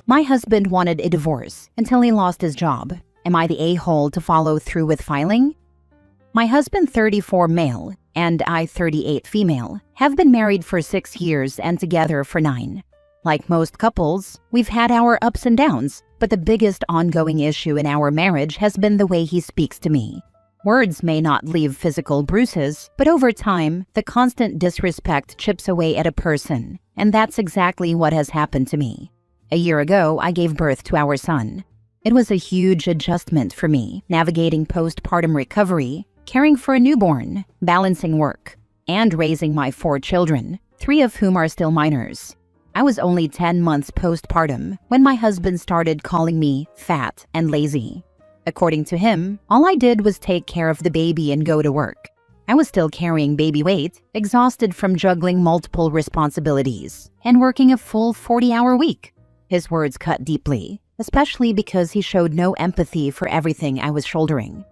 My husband wanted a divorce until he lost his job. Am I the a-hole to follow through with filing? My husband, 34 male, and I, 38 female, have been married for 6 years and together for 9. Like most couples, we've had our ups and downs, but the biggest ongoing issue in our marriage has been the way he speaks to me. Words may not leave physical bruises, but over time, the constant disrespect chips away at a person, and that's exactly what has happened to me. A year ago, I gave birth to our son. It was a huge adjustment for me, navigating postpartum recovery, caring for a newborn, balancing work, and raising my 4 children, 3 of whom are still minors. I was only 10 months postpartum when my husband started calling me fat and lazy. According to him, all I did was take care of the baby and go to work. I was still carrying baby weight, exhausted from juggling multiple responsibilities, and working a full 40-hour week. His words cut deeply, especially because he showed no empathy for everything I was shouldering.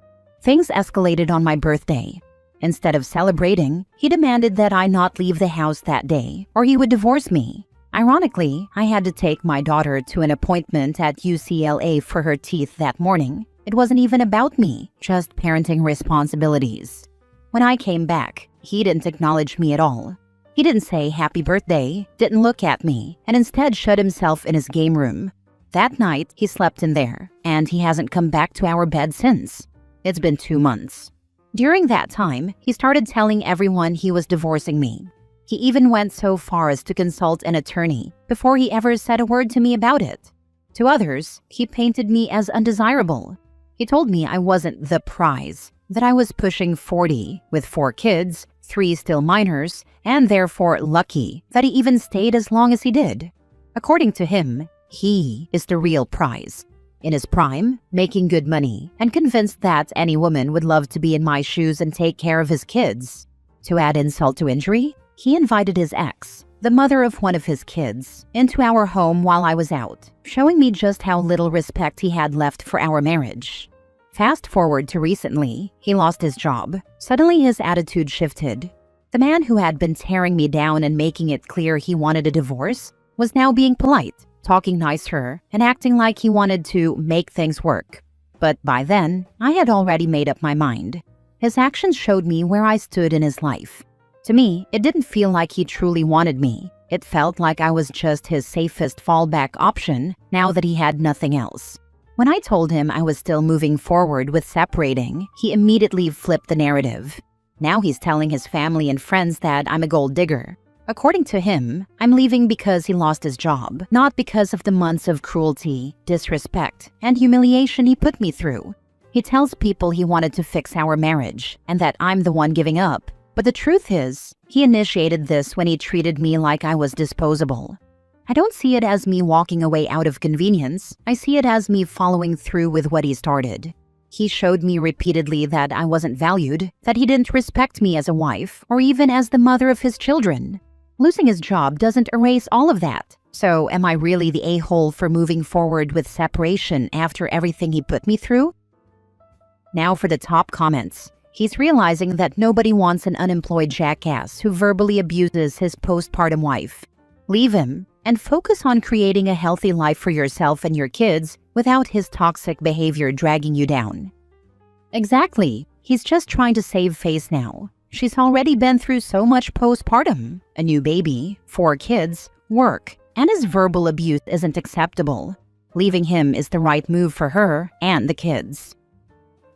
Things escalated on my birthday. Instead of celebrating, he demanded that I not leave the house that day, or he would divorce me. Ironically, I had to take my daughter to an appointment at UCLA for her teeth that morning. It wasn't even about me, just parenting responsibilities. When I came back, he didn't acknowledge me at all. He didn't say happy birthday, didn't look at me, and instead shut himself in his game room. That night, he slept in there, and he hasn't come back to our bed since. It's been 2 months. During that time, he started telling everyone he was divorcing me. He even went so far as to consult an attorney before he ever said a word to me about it. To others, he painted me as undesirable. He told me I wasn't the prize, that I was pushing 40 with 4 kids, 3 still minors, and therefore lucky that he even stayed as long as he did. According to him, he is the real prize. In his prime, making good money, and convinced that any woman would love to be in my shoes and take care of his kids. To add insult to injury, he invited his ex, the mother of one of his kids, into our home while I was out, showing me just how little respect he had left for our marriage. Fast forward to recently, he lost his job. Suddenly his attitude shifted. The man who had been tearing me down and making it clear he wanted a divorce was now being polite, talking nicer, and acting like he wanted to make things work. But by then, I had already made up my mind. His actions showed me where I stood in his life. To me, it didn't feel like he truly wanted me. It felt like I was just his safest fallback option now that he had nothing else. When I told him I was still moving forward with separating, he immediately flipped the narrative. Now he's telling his family and friends that I'm a gold digger. According to him, I'm leaving because he lost his job, not because of the months of cruelty, disrespect, and humiliation he put me through. He tells people he wanted to fix our marriage and that I'm the one giving up. But the truth is, he initiated this when he treated me like I was disposable. I don't see it as me walking away out of convenience. I see it as me following through with what he started. He showed me repeatedly that I wasn't valued, that he didn't respect me as a wife, or even as the mother of his children. Losing his job doesn't erase all of that. So am I really the a-hole for moving forward with separation after everything he put me through? Now for the top comments. He's realizing that nobody wants an unemployed jackass who verbally abuses his postpartum wife. Leave him and focus on creating a healthy life for yourself and your kids without his toxic behavior dragging you down. Exactly. He's just trying to save face now. She's already been through so much postpartum, a new baby, 4 kids, work, and his verbal abuse isn't acceptable. Leaving him is the right move for her and the kids.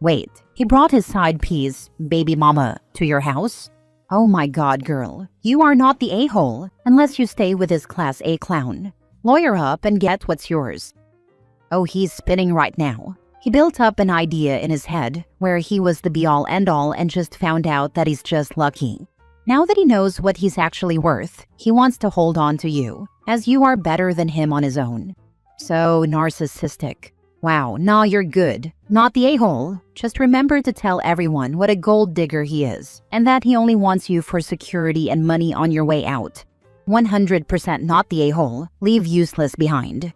Wait, he brought his side piece, baby mama, to your house? Oh my god, girl. You are not the a-hole unless you stay with his class A clown. Lawyer up and get what's yours. Oh, he's spinning right now. He built up an idea in his head where he was the be-all end-all and just found out that he's just lucky. Now that he knows what he's actually worth, he wants to hold on to you, as you are better than him on his own. So narcissistic. Wow, nah, you're good. Not the a-hole. Just remember to tell everyone what a gold digger he is, and that he only wants you for security and money on your way out. 100% not the a-hole. Leave useless behind.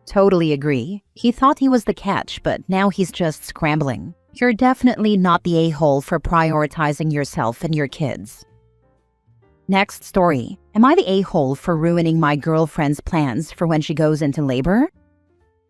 Totally agree. He thought he was the catch, but now he's just scrambling. You're definitely not the a-hole for prioritizing yourself and your kids. Next story. Am I the a-hole for ruining my girlfriend's plans for when she goes into labor?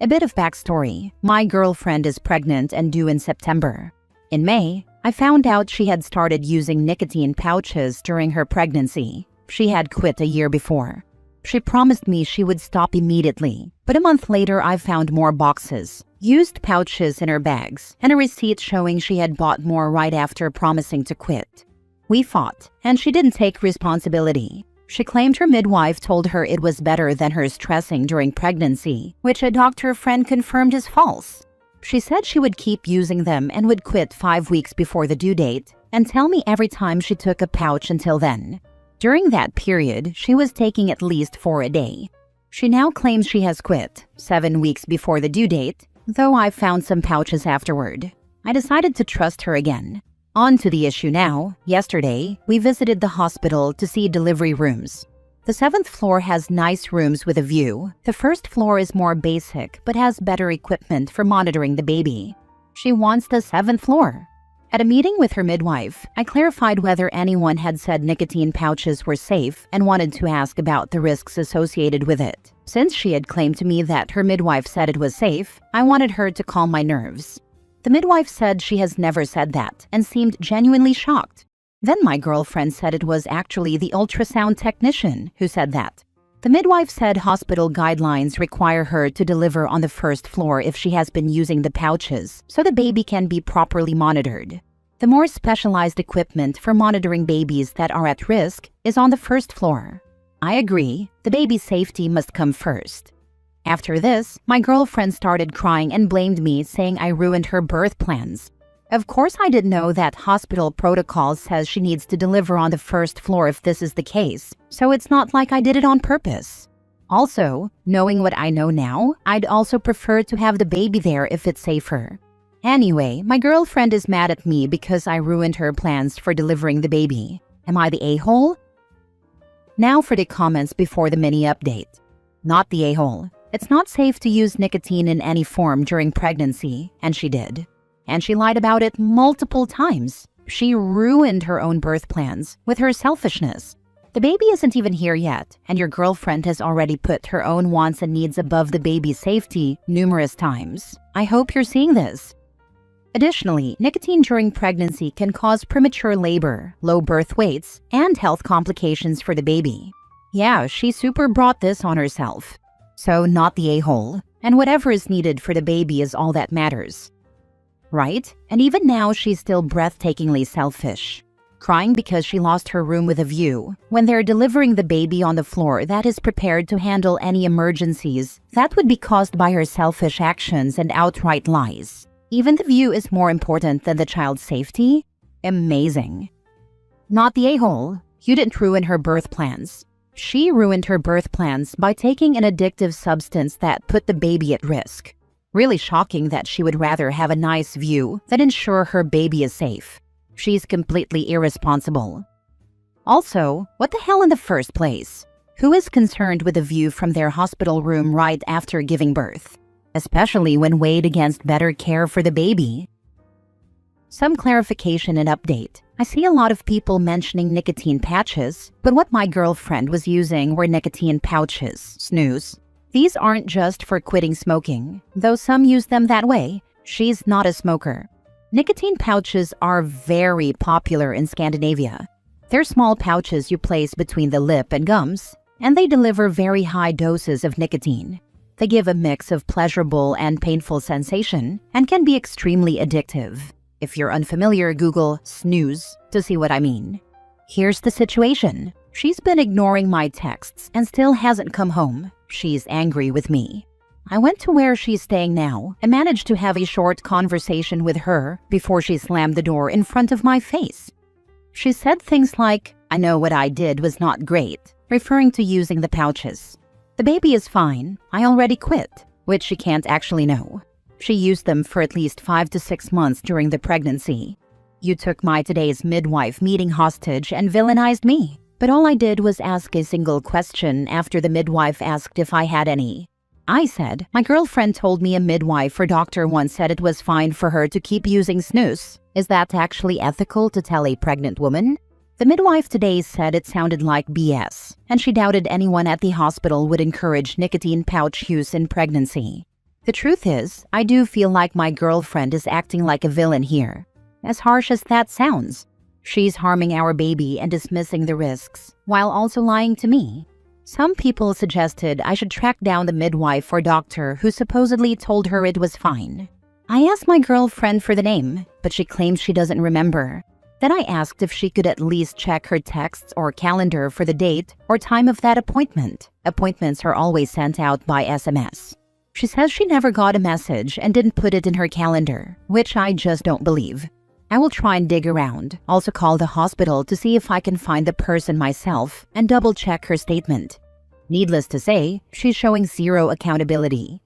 A bit of backstory. My girlfriend is pregnant and due in September. In May, I found out she had started using nicotine pouches during her pregnancy. She had quit a year before. She promised me she would stop immediately, but a month later I found more boxes, used pouches in her bags, and a receipt showing she had bought more right after promising to quit. We fought, and she didn't take responsibility. She claimed her midwife told her it was better than her stressing during pregnancy, which a doctor friend confirmed is false. She said she would keep using them and would quit 5 weeks before the due date and tell me every time she took a pouch until then. During that period, she was taking at least 4 a day. She now claims she has quit 7 weeks before the due date, though I found some pouches afterward. I decided to trust her again. On to the issue now. Yesterday, we visited the hospital to see delivery rooms. The 7th floor has nice rooms with a view. The 1st floor is more basic but has better equipment for monitoring the baby. She wants the 7th floor. At a meeting with her midwife, I clarified whether anyone had said nicotine pouches were safe and wanted to ask about the risks associated with it. Since she had claimed to me that her midwife said it was safe, I wanted her to calm my nerves. The midwife said she has never said that and seemed genuinely shocked. Then my girlfriend said it was actually the ultrasound technician who said that. The midwife said hospital guidelines require her to deliver on the 1st floor if she has been using the pouches, so the baby can be properly monitored. The more specialized equipment for monitoring babies that are at risk is on the 1st floor. I agree, the baby's safety must come first. After this, my girlfriend started crying and blamed me, saying I ruined her birth plans. Of course, I didn't know that hospital protocol says she needs to deliver on the 1st floor if this is the case, so it's not like I did it on purpose. Also, knowing what I know now, I'd also prefer to have the baby there if it's safer. Anyway, my girlfriend is mad at me because I ruined her plans for delivering the baby. Am I the a-hole? Now for the comments before the mini update. Not the a-hole. It's not safe to use nicotine in any form during pregnancy, and she did. And she lied about it multiple times. She ruined her own birth plans with her selfishness. The baby isn't even here yet, and your girlfriend has already put her own wants and needs above the baby's safety numerous times. I hope you're seeing this. Additionally, nicotine during pregnancy can cause premature labor, low birth weights, and health complications for the baby. Yeah, she super brought this on herself. So not the a-hole, and whatever is needed for the baby is all that matters. Right? And even now, she's still breathtakingly selfish. Crying because she lost her room with a view, when they're delivering the baby on the floor that is prepared to handle any emergencies that would be caused by her selfish actions and outright lies. Even the view is more important than the child's safety? Amazing. Not the a-hole. You didn't ruin her birth plans. She ruined her birth plans by taking an addictive substance that put the baby at risk. Really shocking that she would rather have a nice view than ensure her baby is safe. She's completely irresponsible. Also, what the hell in the first place? Who is concerned with a view from their hospital room right after giving birth? Especially when weighed against better care for the baby. Some clarification and update. I see a lot of people mentioning nicotine patches, but what my girlfriend was using were nicotine pouches, snooze. These aren't just for quitting smoking, though some use them that way. She's not a smoker. Nicotine pouches are very popular in Scandinavia. They're small pouches you place between the lip and gums, and they deliver very high doses of nicotine. They give a mix of pleasurable and painful sensation and can be extremely addictive. If you're unfamiliar, Google snooze to see what I mean. Here's the situation. She's been ignoring my texts and still hasn't come home. She's angry with me. I went to where she's staying now and managed to have a short conversation with her before she slammed the door in front of my face. She said things like, "I know what I did was not great," referring to using the pouches. "The baby is fine. I already quit," which she can't actually know. She used them for at least 5 to 6 months during the pregnancy. You took my today's midwife meeting hostage and villainized me. But all I did was ask a single question after the midwife asked if I had any. I said, my girlfriend told me a midwife or doctor once said it was fine for her to keep using snus. Is that actually ethical to tell a pregnant woman? The midwife today said it sounded like BS, and she doubted anyone at the hospital would encourage nicotine pouch use in pregnancy. The truth is, I do feel like my girlfriend is acting like a villain here. As harsh as that sounds, she's harming our baby and dismissing the risks, while also lying to me. Some people suggested I should track down the midwife or doctor who supposedly told her it was fine. I asked my girlfriend for the name, but she claims she doesn't remember. Then I asked if she could at least check her texts or calendar for the date or time of that appointment. Appointments are always sent out by SMS. She says she never got a message and didn't put it in her calendar, which I just don't believe. I will try and dig around, also call the hospital to see if I can find the person myself and double-check her statement. Needless to say, she's showing zero accountability.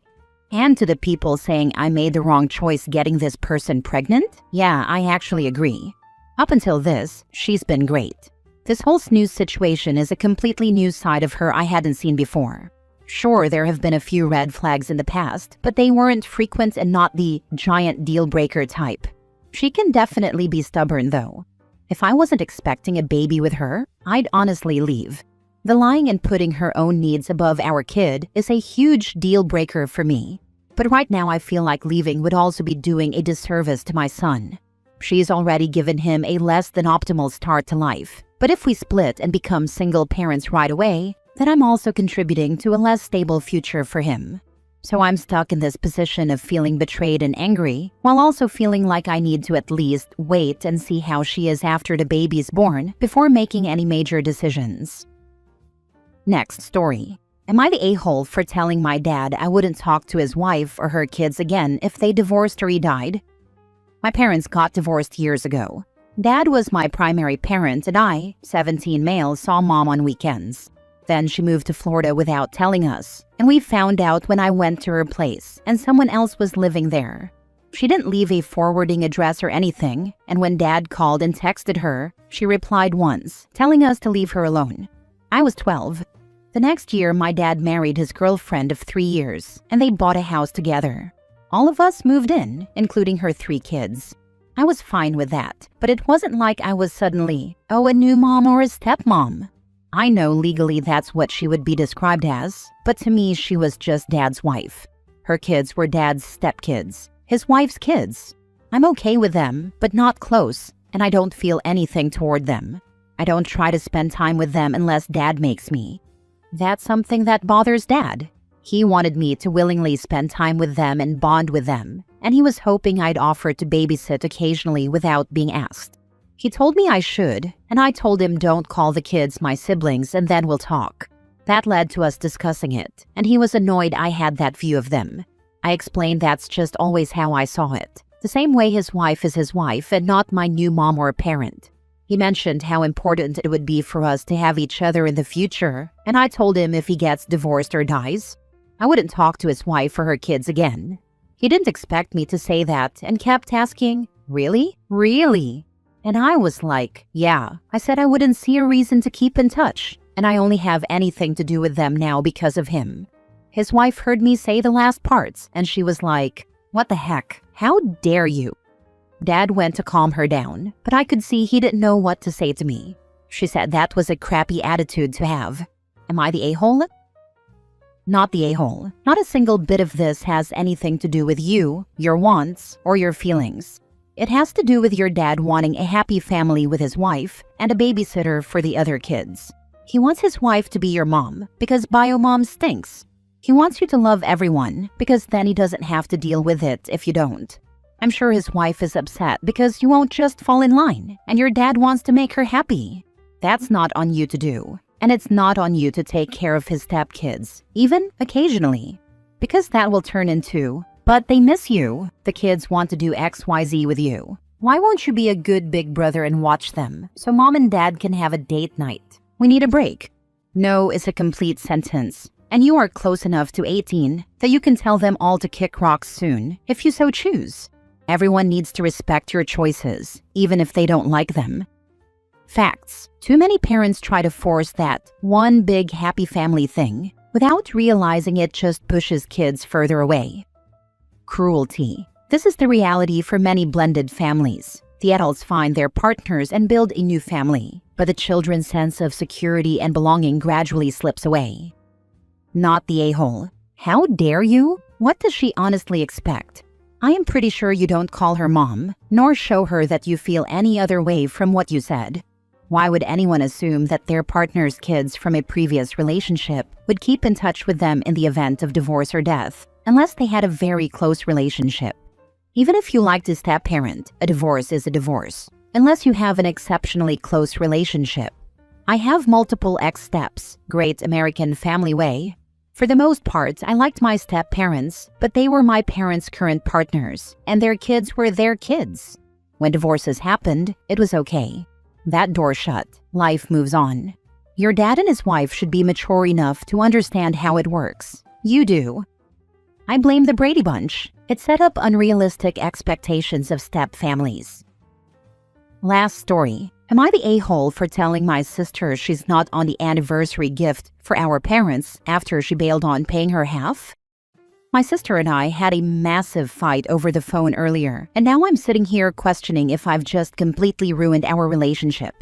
And to the people saying I made the wrong choice getting this person pregnant, yeah, I actually agree. Up until this, she's been great. This whole snooze situation is a completely new side of her I hadn't seen before. Sure, there have been a few red flags in the past, but they weren't frequent and not the giant deal-breaker type. She can definitely be stubborn, though. If I wasn't expecting a baby with her, I'd honestly leave. The lying and putting her own needs above our kid is a huge deal-breaker for me. But right now I feel like leaving would also be doing a disservice to my son. She's already given him a less than optimal start to life. But if we split and become single parents right away, then I'm also contributing to a less stable future for him. So I'm stuck in this position of feeling betrayed and angry, while also feeling like I need to at least wait and see how she is after the baby's born before making any major decisions. Next story. Am I the a-hole for telling my dad I wouldn't talk to his wife or her kids again if they divorced or he died? My parents got divorced years ago. Dad was my primary parent and I, 17 male, saw mom on weekends. Then she moved to Florida without telling us, and we found out when I went to her place and someone else was living there. She didn't leave a forwarding address or anything, and when Dad called and texted her, she replied once, telling us to leave her alone. I was 12. The next year, my dad married his girlfriend of 3 years, and they bought a house together. All of us moved in, including her 3 kids. I was fine with that, but it wasn't like I was suddenly, a new mom or a stepmom. I know legally that's what she would be described as, but to me she was just Dad's wife. Her kids were Dad's stepkids, his wife's kids. I'm okay with them, but not close, and I don't feel anything toward them. I don't try to spend time with them unless Dad makes me. That's something that bothers Dad. He wanted me to willingly spend time with them and bond with them, and he was hoping I'd offer to babysit occasionally without being asked. He told me I should, and I told him don't call the kids my siblings and then we'll talk. That led to us discussing it, and he was annoyed I had that view of them. I explained that's just always how I saw it, the same way his wife is his wife and not my new mom or parent. He mentioned how important it would be for us to have each other in the future, and I told him if he gets divorced or dies, I wouldn't talk to his wife or her kids again. He didn't expect me to say that and kept asking, "Really? Really?" And I was like, yeah. I said I wouldn't see a reason to keep in touch, and I only have anything to do with them now because of him. His wife heard me say the last parts, and she was like, "What the heck? How dare you?" Dad went to calm her down, but I could see he didn't know what to say to me. She said that was a crappy attitude to have. Am I the a-hole? Not the a-hole. Not a single bit of this has anything to do with you, your wants, or your feelings. It has to do with your dad wanting a happy family with his wife and a babysitter for the other kids. He wants his wife to be your mom because bio mom stinks. He wants you to love everyone because then he doesn't have to deal with it if you don't. I'm sure his wife is upset because you won't just fall in line and your dad wants to make her happy. That's not on you to do, and it's not on you to take care of his stepkids, even occasionally, because that will turn into, "But they miss you. The kids want to do XYZ with you. Why won't you be a good big brother and watch them so mom and dad can have a date night? We need a break." No is a complete sentence, and you are close enough to 18 that you can tell them all to kick rocks soon if you so choose. Everyone needs to respect your choices, even if they don't like them. Facts. Too many parents try to force that one big happy family thing without realizing it just pushes kids further away. Cruelty. This is the reality for many blended families. The adults find their partners and build a new family, but the children's sense of security and belonging gradually slips away. Not the a-hole. How dare you? What does she honestly expect? I am pretty sure you don't call her mom, nor show her that you feel any other way from what you said. Why would anyone assume that their partner's kids from a previous relationship would keep in touch with them in the event of divorce or death, unless they had a very close relationship? Even if you like to step-parent, a divorce is a divorce, unless you have an exceptionally close relationship. I have multiple ex-steps, great American family way. For the most part, I liked my step-parents, but they were my parents' current partners, and their kids were their kids. When divorces happened, it was okay. That door shut, life moves on. Your dad and his wife should be mature enough to understand how it works. You do. I blame the Brady Bunch. It set up unrealistic expectations of step-families. Last story. Am I the a-hole for telling my sister she's not on the anniversary gift for our parents after she bailed on paying her half? My sister and I had a massive fight over the phone earlier, and now I'm sitting here questioning if I've just completely ruined our relationship.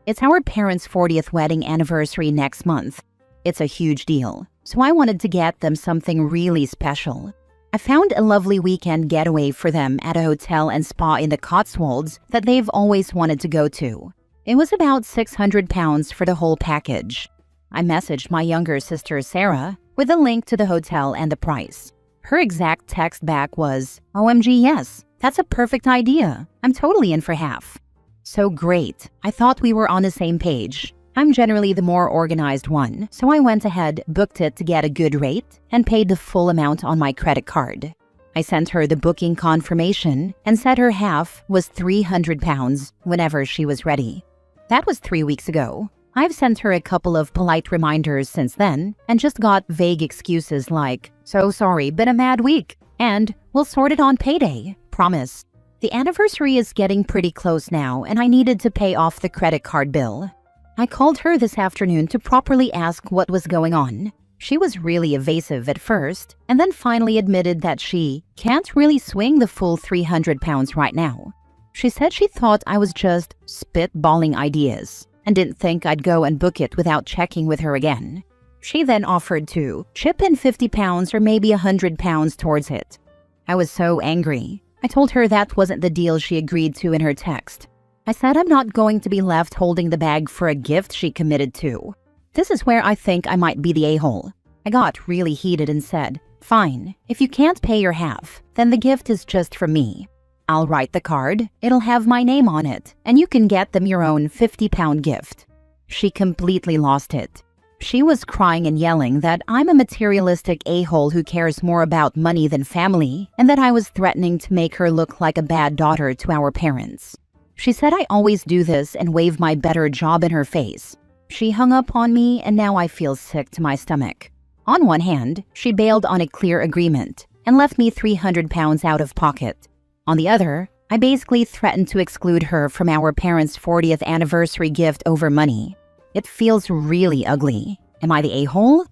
It's our parents' 40th wedding anniversary next month. It's a huge deal, so I wanted to get them something really special. I found a lovely weekend getaway for them at a hotel and spa in the Cotswolds that they've always wanted to go to. It was about £600 for the whole package. I messaged my younger sister Sarah with a link to the hotel and the price. Her exact text back was, "OMG, yes, that's a perfect idea. I'm totally in for half." So great. I thought we were on the same page. I'm generally the more organized one, so I went ahead, booked it to get a good rate, and paid the full amount on my credit card. I sent her the booking confirmation and said her half was £300 whenever she was ready. That was 3 weeks ago. I've sent her a couple of polite reminders since then and just got vague excuses like, "So sorry, been a mad week," and "We'll sort it on payday, promise." The anniversary is getting pretty close now and I needed to pay off the credit card bill. I called her this afternoon to properly ask what was going on. She was really evasive at first and then finally admitted that she can't really swing the full £300 right now. She said she thought I was just spitballing ideas and didn't think I'd go and book it without checking with her again. She then offered to chip in £50 or maybe £100 towards it. I was so angry. I told her that wasn't the deal she agreed to in her text. I said I'm not going to be left holding the bag for a gift she committed to. This is where I think I might be the a-hole. I got really heated and said, "Fine, if you can't pay your half, then the gift is just from me. I'll write the card, it'll have my name on it, and you can get them your own £50 gift." She completely lost it. She was crying and yelling that I'm a materialistic a-hole who cares more about money than family, and that I was threatening to make her look like a bad daughter to our parents. She said I always do this and wave my better job in her face. She hung up on me and now I feel sick to my stomach. On one hand, she bailed on a clear agreement and left me £300 out of pocket. On the other, I basically threatened to exclude her from our parents' 40th anniversary gift over money. It feels really ugly. Am I the a-hole?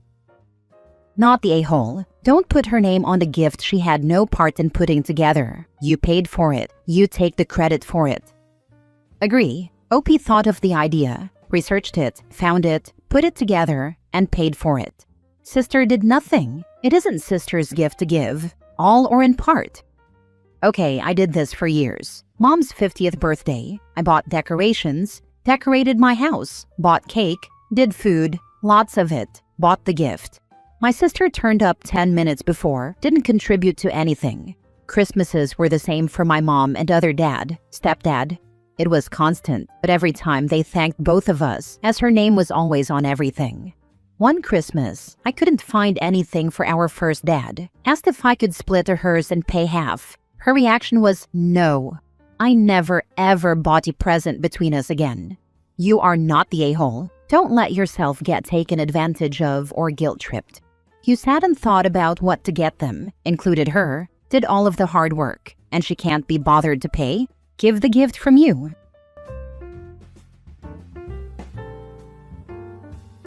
Not the a-hole. Don't put her name on the gift she had no part in putting together. You paid for it. You take the credit for it. Agree. OP thought of the idea, researched it, found it, put it together, and paid for it. Sister did nothing. It isn't sister's gift to give, all or in part. Okay, I did this for years. Mom's 50th birthday. I bought decorations, decorated my house, bought cake, did food, lots of it, bought the gift. My sister turned up 10 minutes before, didn't contribute to anything. Christmases were the same for my mom and other dad, stepdad. It was constant, but every time they thanked both of us, as her name was always on everything. One Christmas, I couldn't find anything for our first dad. Asked if I could split hers and pay half. Her reaction was no. I never ever bought a present between us again. You are not the a-hole. Don't let yourself get taken advantage of or guilt-tripped. You sat and thought about what to get them, included her, did all of the hard work, and she can't be bothered to pay? Give the gift from you.